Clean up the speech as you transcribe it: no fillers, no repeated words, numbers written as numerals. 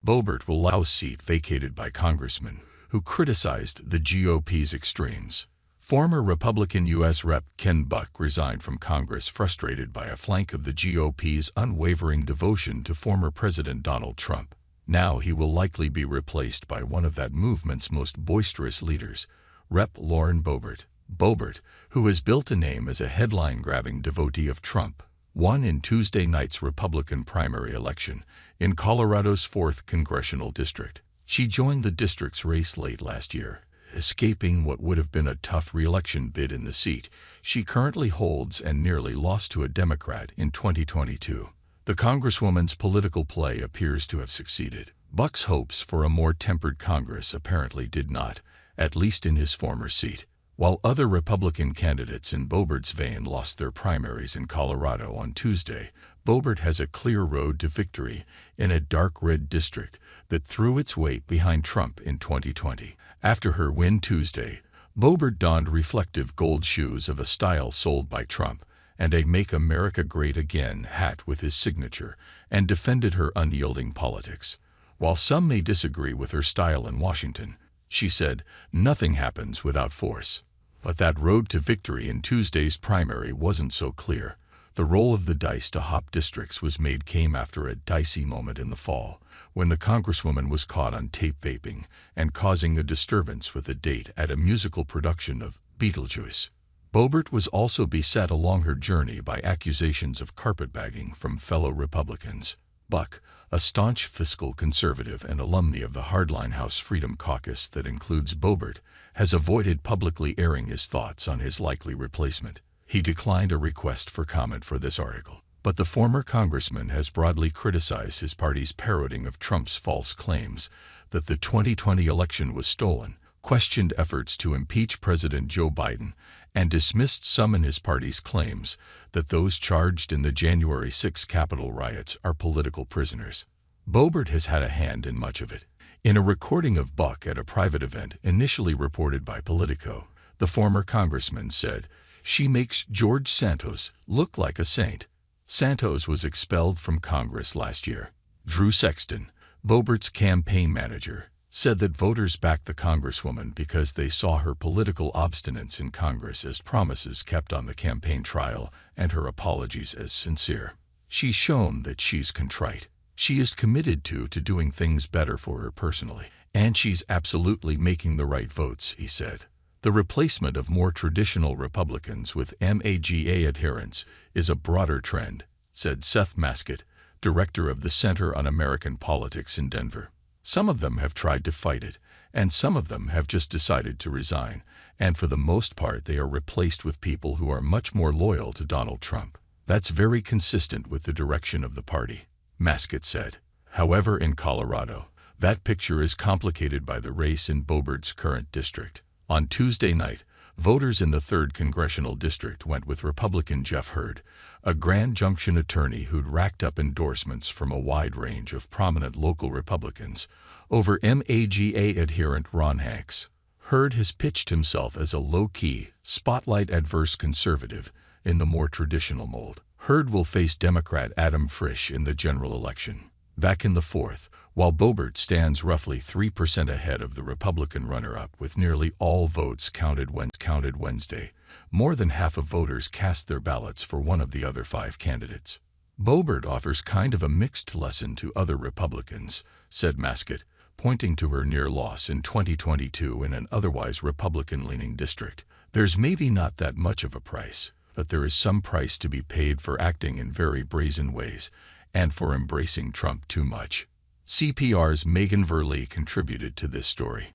Boebert will allow a seat vacated by congressman who criticized the GOP's extremes. Former Republican U.S. Rep. Ken Buck resigned from Congress frustrated by a flank of the GOP's unwavering devotion to former President Donald Trump. Now he will likely be replaced by one of that movement's most boisterous leaders, Rep. Lauren Boebert. Boebert, who has built a name as a headline-grabbing devotee of Trump, won in Tuesday night's Republican primary election in Colorado's 4th congressional district. She joined the district's race late last year, escaping what would have been a tough re-election bid in the seat she currently holds and nearly lost to a Democrat in 2022. The Congresswoman's political play appears to have succeeded. Buck's hopes for a more tempered Congress apparently did not, at least in his former seat. While other Republican candidates in Boebert's vein lost their primaries in Colorado on Tuesday, Boebert has a clear road to victory in a dark red district that threw its weight behind Trump in 2020. After her win Tuesday, Boebert donned reflective gold shoes of a style sold by Trump and a Make America Great Again hat with his signature, and defended her unyielding politics. While some may disagree with her style in Washington, she said, nothing happens without force. But that road to victory in Tuesday's primary wasn't so clear. The roll of the dice to hop districts came after a dicey moment in the fall, when the Congresswoman was caught on tape vaping and causing a disturbance with a date at a musical production of Beetlejuice. Boebert was also beset along her journey by accusations of carpetbagging from fellow Republicans. Buck, a staunch fiscal conservative and alumni of the hardline House Freedom Caucus that includes Boebert, has avoided publicly airing his thoughts on his likely replacement. He declined a request for comment for this article, but the former congressman has broadly criticized his party's parroting of Trump's false claims that the 2020 election was stolen, questioned efforts to impeach President Joe Biden, and dismissed some in his party's claims that those charged in the January 6 Capitol riots are political prisoners. Boebert has had a hand in much of it. In a recording of Buck at a private event initially reported by Politico, the former congressman said, "She makes George Santos look like a saint." Santos was expelled from Congress last year. Drew Sexton, Boebert's campaign manager, said that voters backed the Congresswoman because they saw her political obstinance in Congress as promises kept on the campaign trail and her apologies as sincere. "She's shown that she's contrite. She is committed to doing things better for her personally, and she's absolutely making the right votes," he said. The replacement of more traditional Republicans with MAGA adherents is a broader trend, said Seth Maskett, director of the Center on American Politics in Denver. Some of them have tried to fight it, and some of them have just decided to resign, and for the most part they are replaced with people who are much more loyal to Donald Trump. That's very consistent with the direction of the party, Maskett said. However, in Colorado, that picture is complicated by the race in Boebert's current district. On Tuesday night, voters in the 3rd Congressional District went with Republican Jeff Hurd, a Grand Junction attorney who'd racked up endorsements from a wide range of prominent local Republicans, over MAGA adherent Ron Hanks. Hurd has pitched himself as a low-key, spotlight-adverse conservative in the more traditional mold. Hurd will face Democrat Adam Frisch in the general election. Back in the 4th, while Boebert stands roughly 3% ahead of the Republican runner-up with nearly all votes counted Wednesday, more than half of voters cast their ballots for one of the other 5 candidates. Boebert offers kind of a mixed lesson to other Republicans, said Maskett, pointing to her near loss in 2022 in an otherwise Republican-leaning district. There's maybe not that much of a price, but there is some price to be paid for acting in very brazen ways and for embracing Trump too much. CPR's Megan Verlee contributed to this story.